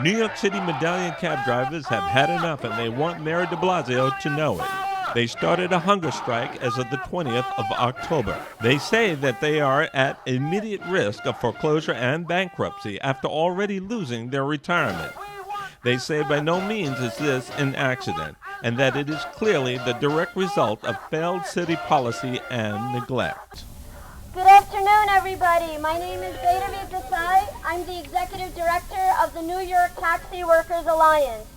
New York City medallion cab drivers have had enough and they want Mayor de Blasio to know it. They started a hunger strike as of the 20th of October. They say that they are at immediate risk of foreclosure and bankruptcy after already losing their retirement. They say by no means is this an accident, and that it is clearly the direct result of failed city policy and neglect. Good afternoon, everybody. My name is Beta Desai. I'm the Executive Director of the New York Taxi Workers Alliance.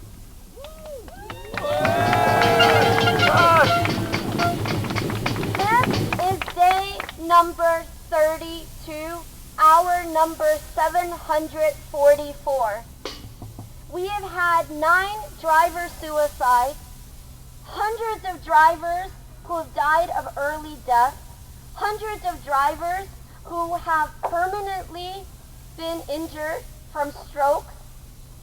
This is day number 32, hour number 744. We have had 9 driver suicides, hundreds of drivers who have died of early death, hundreds of drivers who have permanently been injured from strokes,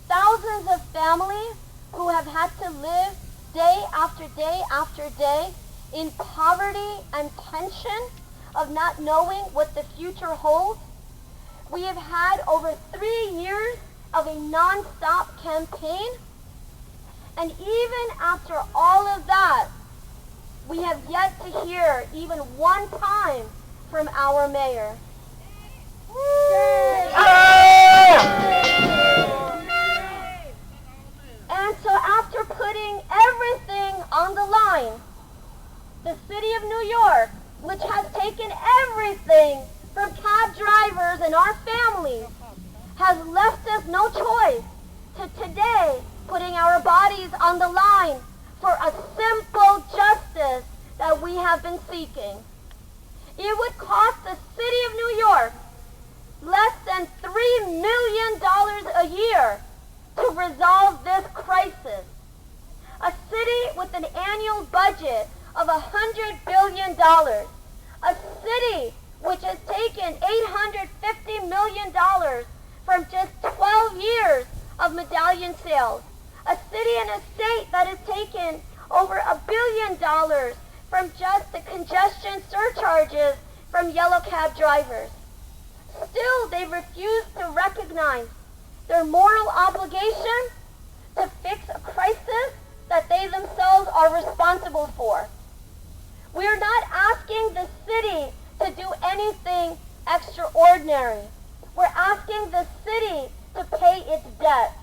thousands of families who have had to live day after day after day in poverty and tension of not knowing what the future holds. We have had over 3 years of a non-stop campaign, and even after all of that, we have yet to hear even one time from our mayor. And so after putting everything on the line, the city of New York, which has taken everything from cab drivers and our families, has left us no choice to today putting our bodies on the line for a simple justice that we have been seeking. It would cost the city of New York less than $3 million a year to resolve this crisis. A city with an annual budget of $100 billion. A city which has taken $850 million from just 12 years of medallion sales. A city and a state that has taken over $1 billion from just the congestion surcharges from yellow cab drivers. Still, they refuse to recognize their moral obligation to fix a crisis that they themselves are responsible for. We are not asking the city to do anything extraordinary. We're asking the city to pay its debt.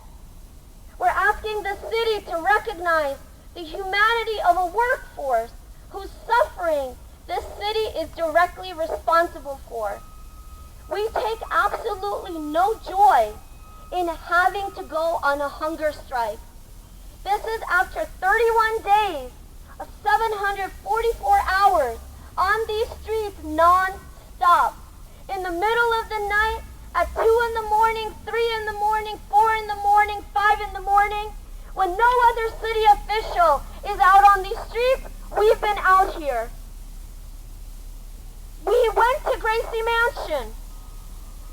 We're asking the city to recognize the humanity of a workforce whose suffering this city is directly responsible for. We take absolutely no joy in having to go on a hunger strike. This is after 31 days of 744 hours on these streets non-stop. In the middle of the night, at 2 in the morning, 3 in the morning, 4 in the morning, 5 in the morning, when no other city official is out on these streets, we've been out here. We went to Gracie Mansion.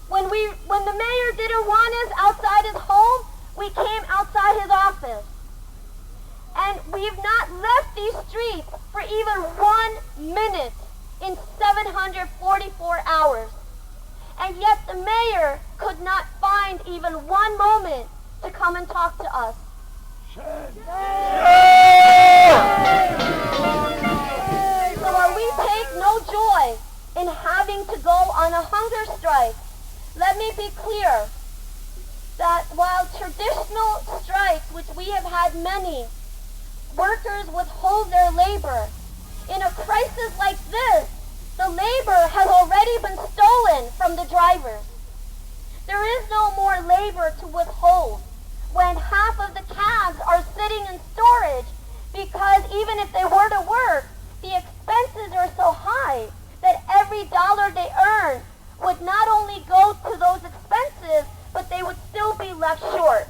When the mayor didn't want us outside his home, we came outside his office. And we've not left these streets for even 1 minute in 744 hours. And yet the mayor could not find even one moment to come and talk to us. So while we take no joy in having to go on a hunger strike, let me be clear that while traditional strikes, which we have had many, workers withhold their labor, in a crisis like this, the labor has already been stolen from the drivers. There is no more labor to withhold when half of the cabs are sitting in storage because even if they were to work, the expenses are so high that every dollar they earn would not only go to those expenses, but they would still be left short.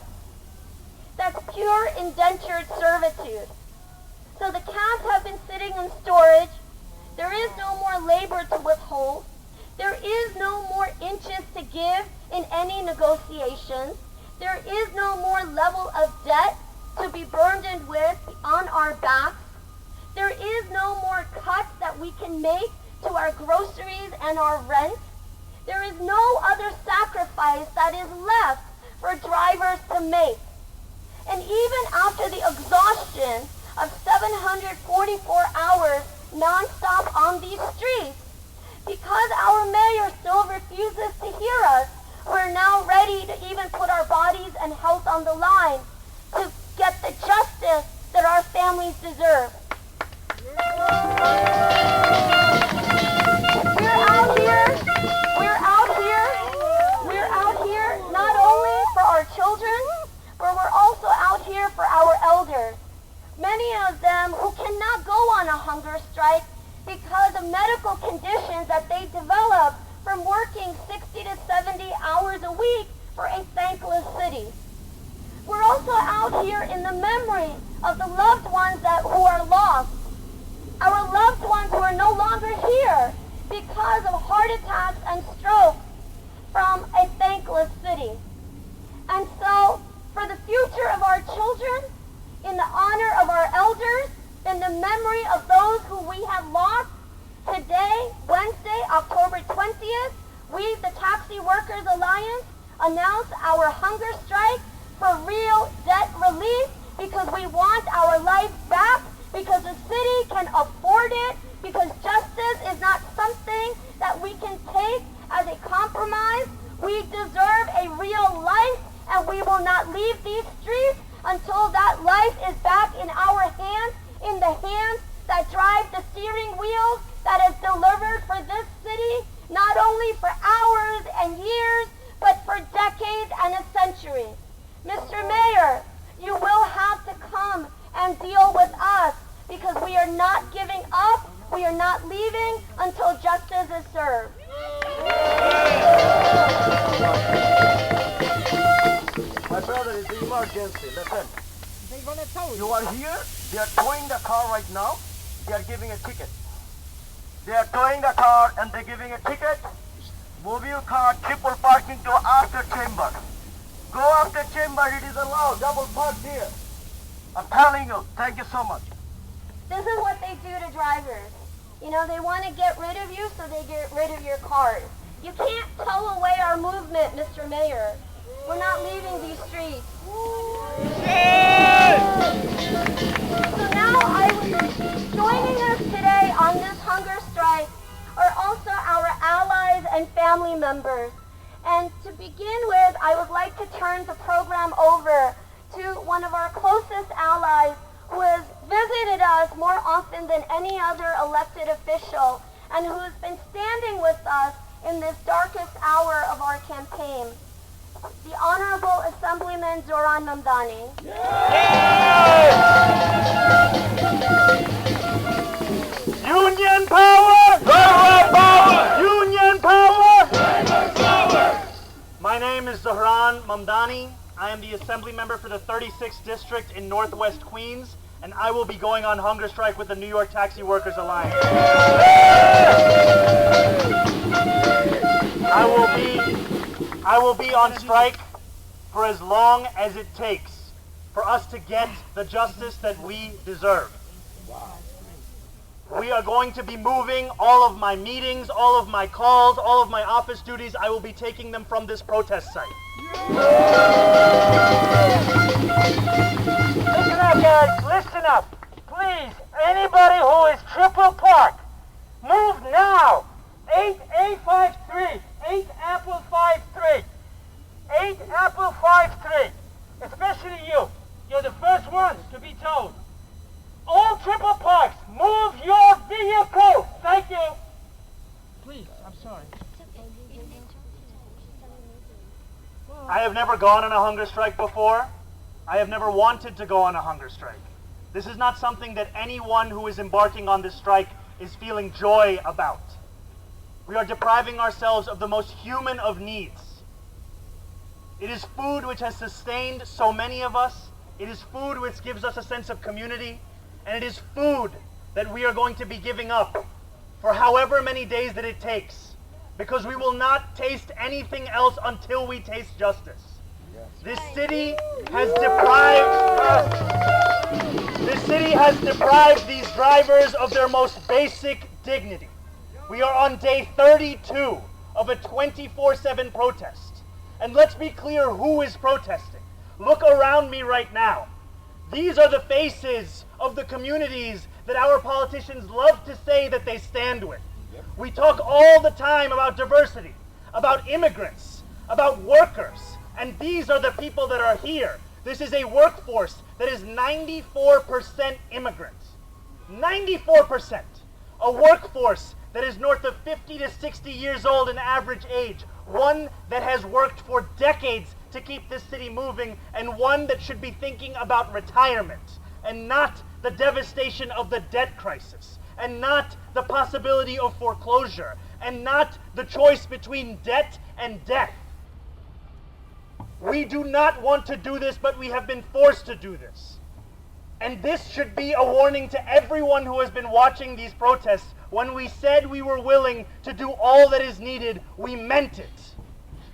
That's pure indentured servitude. So the cabs have been sitting in storage. There is no more labor to withhold. There is no more inches to give in any negotiations. There is no more level of debt to be burdened with on our backs. There is no more cuts that we can make to our groceries and our rent. There is no other sacrifice that is left for drivers to make. And even after the exhaustion of 744 hours nonstop on these streets, because our mayor still refuses to hear us, we're now ready to even put our bodies and health on the line to get the justice that our families deserve. We're out here not only for our children, but we're also out here for our elders. Many of them who cannot go on a hunger strike because of medical conditions that they develop from working 60 to 70 hours a week for a thankless city. We're also out here in the memory of the loved ones who are lost. Our loved ones who are no longer here because of heart attacks and strokes from a thankless city. And so, for the future of our children, in the honor of our elders, in the memory of those who we have lost, today, Wednesday, October 20th, we, the Taxi Workers Alliance, announce our hunger strike for real debt relief because we want our life back, because the city can afford it, because justice is not something that we can take as a compromise. We deserve a real life, and we will not leave these streets until that life is back in our hands, in the hands that drive the steering wheel that is delivered for this city, not only for hours and years, but for decades and a century. Mr. Mayor, you will have to come and deal with us because we are not giving up, we are not leaving until justice is served. My brother, is the emergency. Listen. You are here. They are towing the car right now. They are giving a ticket. They are towing the car and they're giving a ticket. Move your car, triple parking to after chamber. Go after chamber. It is allowed. Double park here. I'm telling you. Thank you so much. This is what they do to drivers. You know, they want to get rid of you, so they get rid of your cars. You can't tow away our movement, Mr. Mayor. We're not leaving these streets. So now joining us today on this hunger strike are also our allies and family members. And to begin with, I would like to turn the program over to one of our closest allies who has visited us more often than any other elected official and who has been standing with us in this darkest hour of our campaign. The Honorable Assemblyman Zoran Mamdani. Union power! Zoran power! Union power! Zoran power! My name is Zoran Mamdani. I am the Assembly Member for the 36th District in Northwest Queens, and I will be going on hunger strike with the New York Taxi Workers Alliance. I will be on strike for as long as it takes for us to get the justice that we deserve. We are going to be moving all of my meetings, all of my calls, all of my office duties. I will be taking them from this protest site. Listen up, guys. Listen up. Please, anybody who is triple parked, move now. 8853. 8 Apple 53. 8 Apple 53. Especially you. You're the first ones to be told. All triple parks, move your vehicle. Thank you. Please, I'm sorry. I have never gone on a hunger strike before. I have never wanted to go on a hunger strike. This is not something that anyone who is embarking on this strike is feeling joy about. We are depriving ourselves of the most human of needs. It is food which has sustained so many of us. It is food which gives us a sense of community. And it is food that we are going to be giving up for however many days that it takes, because we will not taste anything else until we taste justice. This city has deprived these drivers of their most basic dignity. We are on day 32 of a 24/7 protest. And let's be clear who is protesting. Look around me right now. These are the faces of the communities that our politicians love to say that they stand with. We talk all the time about diversity, about immigrants, about workers, and these are the people that are here. This is a workforce that is 94% immigrant. 94%. A workforce that is north of 50 to 60 years old in average age. One that has worked for decades to keep this city moving, and one that should be thinking about retirement, and not the devastation of the debt crisis, and not the possibility of foreclosure, and not the choice between debt and death. We do not want to do this, but we have been forced to do this. And this should be a warning to everyone who has been watching these protests. When we said we were willing to do all that is needed, we meant it.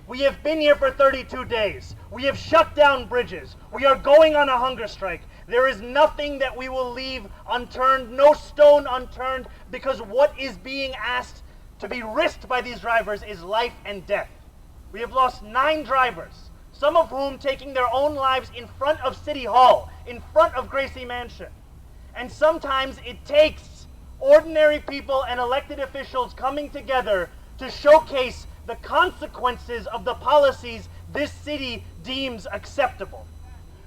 We have been here for 32 days. We have shut down bridges. We are going on a hunger strike. There is nothing that we will leave unturned, no stone unturned, because what is being asked to be risked by these drivers is life and death. We have lost 9 drivers, some of whom taking their own lives in front of City Hall, in front of Gracie Mansion. And sometimes it takes ordinary people and elected officials coming together to showcase the consequences of the policies this city deems acceptable.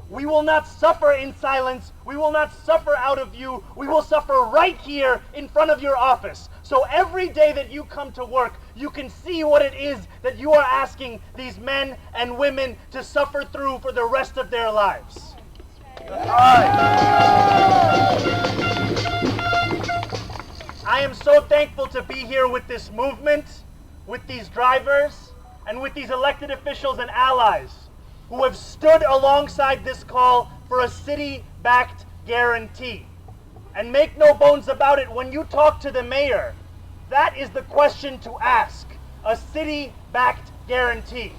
We will not suffer in silence. We will not suffer out of view. We will suffer right here in front of your office. So every day that you come to work, you can see what it is that you are asking these men and women to suffer through for the rest of their lives. I am so thankful to be here with this movement, with these drivers, and with these elected officials and allies who have stood alongside this call for a city-backed guarantee. And make no bones about it, when you talk to the mayor, that is the question to ask, a city-backed guarantee.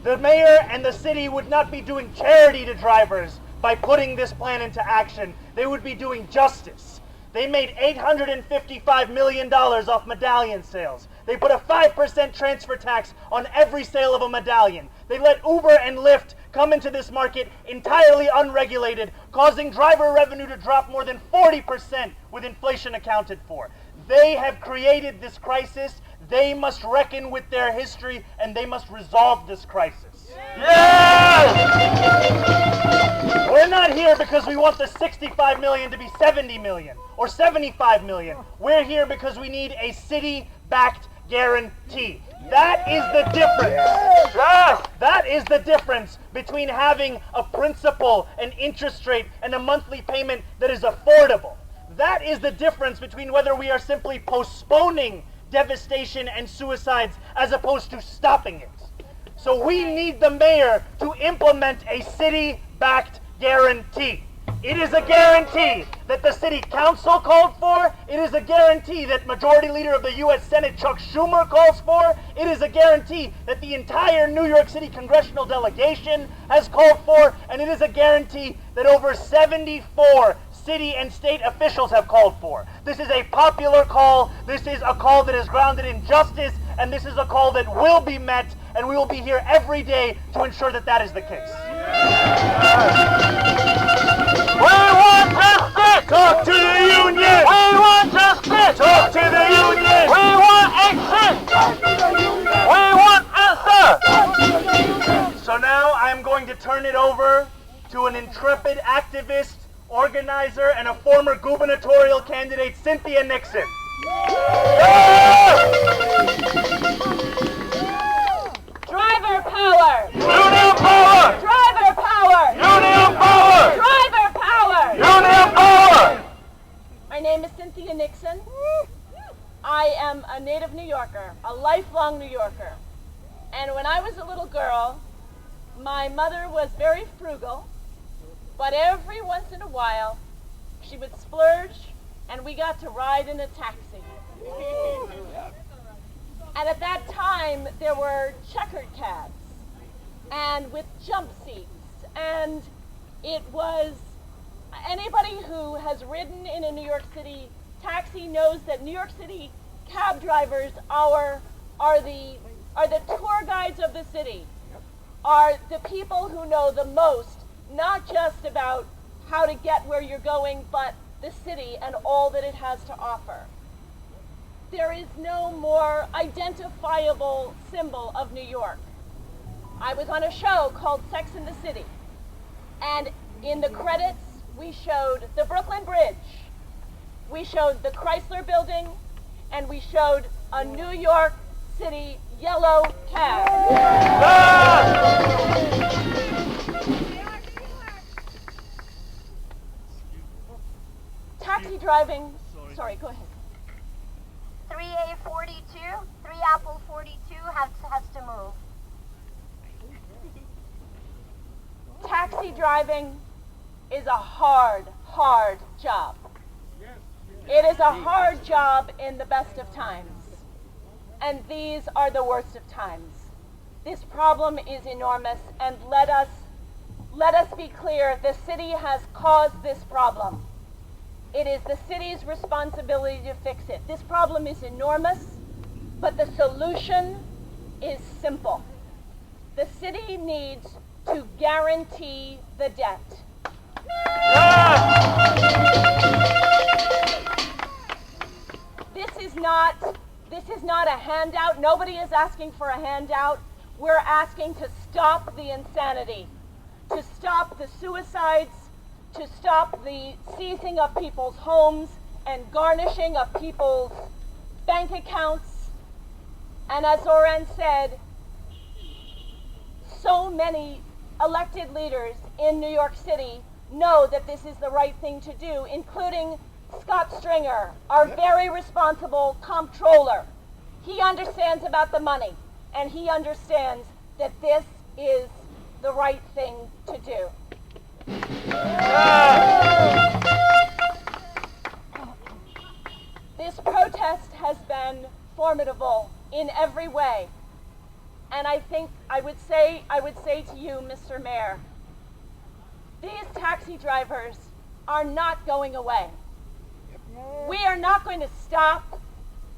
The mayor and the city would not be doing charity to drivers by putting this plan into action. They would be doing justice. They made $855 million off medallion sales. They put a 5% transfer tax on every sale of a medallion. They let Uber and Lyft come into this market entirely unregulated, causing driver revenue to drop more than 40% with inflation accounted for. They have created this crisis. They must reckon with their history, and they must resolve this crisis. Yes! We're not here because we want the 65 million to be 70 million or 75 million. We're here because we need a city-backed guarantee. That is the difference. Yes! That is the difference between having a principal, an interest rate, and a monthly payment that is affordable. That is the difference between whether we are simply postponing devastation and suicides as opposed to stopping it. So we need the mayor to implement a city-backed guarantee. It is a guarantee that the city council called for. It is a guarantee that Majority Leader of the U.S. Senate Chuck Schumer calls for. It is a guarantee that the entire New York City congressional delegation has called for. And it is a guarantee that over 74 city and state officials have called for. This is a popular call. This is a call that is grounded in justice. And this is a call that will be met. And we will be here every day to ensure that that is the case. We want justice! Talk to the union! We want justice! Talk to the union! We want action! We want answer! So now I'm going to turn it over to an intrepid activist, organizer, and a former gubernatorial candidate, Cynthia Nixon. Driver power! Union power! Driver power! Union power! Driver power! Union power! My name is Cynthia Nixon. I am a native New Yorker, a lifelong New Yorker. And when I was a little girl, my mother was very frugal, but every once in a while, she would splurge and we got to ride in a taxi. And at that time, there were checkered cabs and with jump seats. And it was, anybody who has ridden in a New York City taxi knows that New York City cab drivers are the tour guides of the city. are the people who know the most, not just about how to get where you're going, but the city and all that it has to offer. There is no more identifiable symbol of New York. I was on a show called Sex and the City, and in the credits we showed the Brooklyn Bridge, we showed the Chrysler Building, and we showed a New York City yellow cab. Taxi driving, sorry, go ahead. 3A42, 3 Apple 42 has to move. Taxi driving is a hard, hard job. It is a hard job in the best of times. And these are the worst of times. This problem is enormous, and let us be clear, the city has caused this problem. It is the city's responsibility to fix it. This problem is enormous, but the solution is simple. The city needs to guarantee the debt. This is not a handout. Nobody is asking for a handout. We're asking to stop the insanity, to stop the suicides, to stop the seizing of people's homes and garnishing of people's bank accounts. And as Oren said, so many elected leaders in New York City know that this is the right thing to do, including Scott Stringer, our very responsible comptroller. He understands about the money, and he understands that this is the right thing to do. This protest has been formidable in every way. And I think I would say to you, Mr. Mayor, these taxi drivers are not going away. We are not going to stop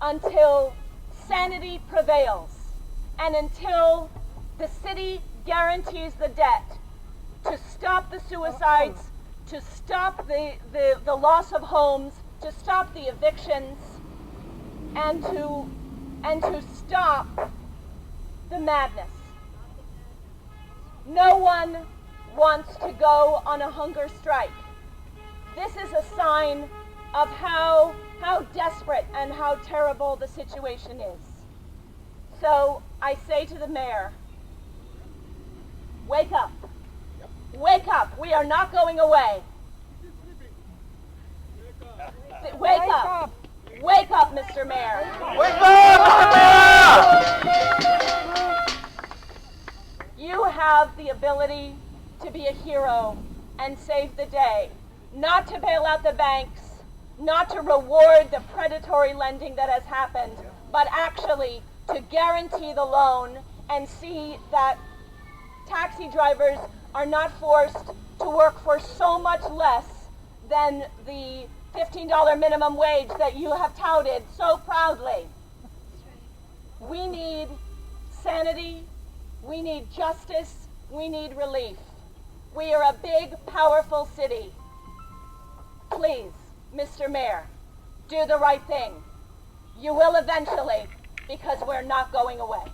until sanity prevails and until the city guarantees the debt, to stop the suicides, to stop the loss of homes, to stop the evictions, and to stop the madness. No one wants to go on a hunger strike. This is a sign of how desperate and how terrible the situation is. So I say to the mayor, wake up. Wake up. We are not going away. Wake up. Wake up, Mr. Mayor. Wake up, You have the ability to be a hero and save the day, not to bail out the banks, not to reward the predatory lending that has happened, but actually to guarantee the loan and see that taxi drivers are not forced to work for so much less than the $15 minimum wage that you have touted so proudly. We need sanity, we need justice, we need relief. We are a big, powerful city. Please, Mr. Mayor, do the right thing. You will eventually, because we're not going away.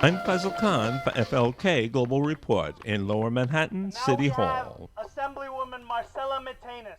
I'm Faisal Khan for FLK Global Report in Lower Manhattan City Hall. Assemblywoman Marcella Matenis.